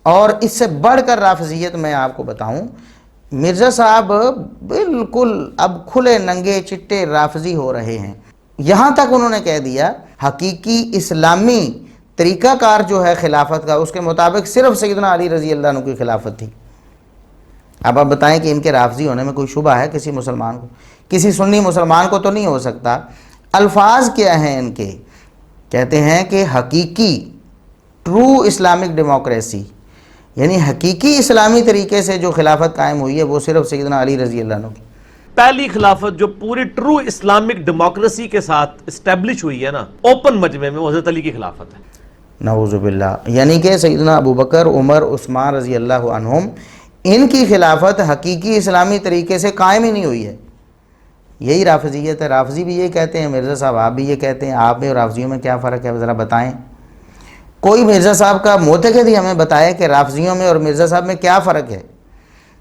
اور اس سے بڑھ کر رافضیت میں آپ کو بتاؤں، مرزا صاحب بالکل اب کھلے ننگے چٹے رافضی ہو رہے ہیں۔ یہاں تک انہوں نے کہہ دیا حقیقی اسلامی طریقہ کار جو ہے خلافت کا، اس کے مطابق صرف سیدنا علی رضی اللہ عنہ کی خلافت تھی۔ اب آپ بتائیں کہ ان کے رافضی ہونے میں کوئی شبہ ہے کسی مسلمان کو؟ کسی سنی مسلمان کو تو نہیں ہو سکتا۔ الفاظ کیا ہیں ان کے؟ کہتے ہیں کہ حقیقی ٹرو اسلامک ڈیموکریسی، یعنی حقیقی اسلامی طریقے سے جو خلافت قائم ہوئی ہے وہ صرف سیدنا علی رضی اللہ عنہ کی۔ پہلی خلافت جو پوری ٹرو اسلامک ڈیموکریسی کے ساتھ اسٹیبلش ہوئی ہے نا اوپن مجمع میں، وہ حضرت علی کی خلافت ہے۔ نعوذ باللہ، یعنی کہ سیدنا ابو بکر، عمر، عثمان رضی اللہ عنہم، ان کی خلافت حقیقی اسلامی طریقے سے قائم ہی نہیں ہوئی ہے۔ یہی رافضیت ہے۔ رافضی بھی یہ کہتے ہیں، مرزا صاحب آپ بھی یہ کہتے ہیں، آپ میں اور رافضیوں میں کیا فرق ہے ذرا بتائیں؟ کوئی مرزا صاحب کا معتقد ہی ہمیں بتائے کہ رافضیوں میں اور مرزا صاحب میں کیا فرق ہے۔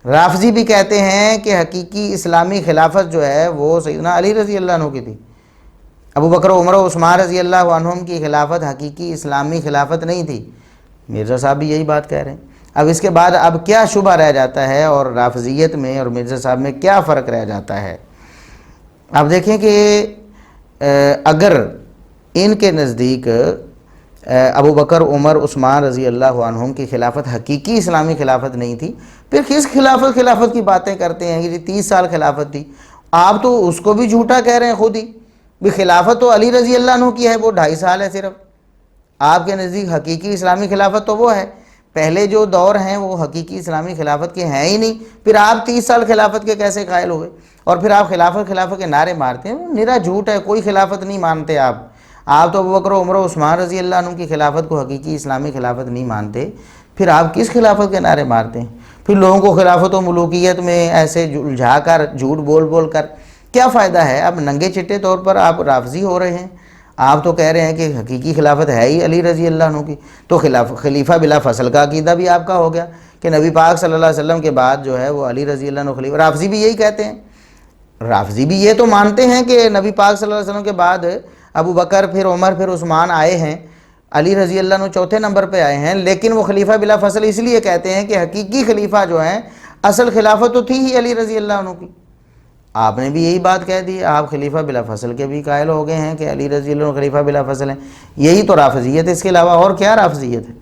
رافضی بھی کہتے ہیں کہ حقیقی اسلامی خلافت جو ہے وہ سیدنا علی رضی اللہ عنہ کی تھی، ابو بکر، عمر و عثمان رضی اللہ عنہم کی خلافت حقیقی اسلامی خلافت نہیں تھی۔ مرزا صاحب بھی یہی بات کہہ رہے ہیں۔ اب اس کے بعد اب کیا شبہ رہ جاتا ہے اور رافضیت میں اور مرزا صاحب میں کیا فرق رہ جاتا ہے؟ اب دیکھیں کہ اگر ان کے نزدیک ابو بکر، عمر، عثمان رضی اللہ عنہم کی خلافت حقیقی اسلامی خلافت نہیں تھی، پھر کس خلافت کی باتیں کرتے ہیں؟ یہ 30 سال خلافت تھی۔ آپ تو اس کو بھی جھوٹا کہہ رہے ہیں خود ہی بھی، خلافت تو علی رضی اللہ عنہ کی ہے، وہ 2.5 سال ہے صرف۔ آپ کے نزدیک حقیقی اسلامی خلافت تو وہ ہے، پہلے جو دور ہیں وہ حقیقی اسلامی خلافت کے ہیں ہی نہیں، پھر آپ 30 سال خلافت کے کیسے قائل ہوئے؟ اور پھر آپ خلافت کے نعرے مارتے ہیں، نرا جھوٹ ہے، کوئی خلافت نہیں مانتے آپ تو ابو بکر، عمر و عثمان رضی اللہ عنہ کی خلافت کو حقیقی اسلامی خلافت نہیں مانتے، پھر آپ کس خلافت کے نعرے مارتے ہیں؟ پھر لوگوں کو خلافت و ملوکیت میں ایسے الجھا کر، جھوٹ بول کر کیا فائدہ ہے؟ اب ننگے چٹے طور پر آپ رافضی ہو رہے ہیں۔ آپ تو کہہ رہے ہیں کہ حقیقی خلافت ہے ہی علی رضی اللہ عنہ کی، تو خلیفہ بلا فصل کا عقیدہ بھی آپ کا ہو گیا کہ نبی پاک صلی اللہ علیہ وسلم کے بعد جو ہے وہ علی رضی اللہ عنہ خلیفہ۔ رافضی بھی یہی کہتے ہیں، رافضی بھی یہ تو مانتے ہیں کہ نبی پاک صلی اللہ علیہ وسلم کے بعد ابو بکر، پھر عمر، پھر عثمان آئے ہیں، علی رضی اللہ عنہ چوتھے نمبر پہ آئے ہیں، لیکن وہ خلیفہ بلا فصل اس لیے کہتے ہیں کہ حقیقی خلیفہ جو ہیں، اصل خلافت تو تھی ہی علی رضی اللہ عنہ کی۔ آپ نے بھی یہی بات کہہ دی، آپ خلیفہ بلا فصل کے بھی قائل ہو گئے ہیں کہ علی رضی اللہ عنہ خلیفہ بلا فصل ہیں۔ یہی تو رافضیت ہے، اس کے علاوہ اور کیا رافضیت ہے؟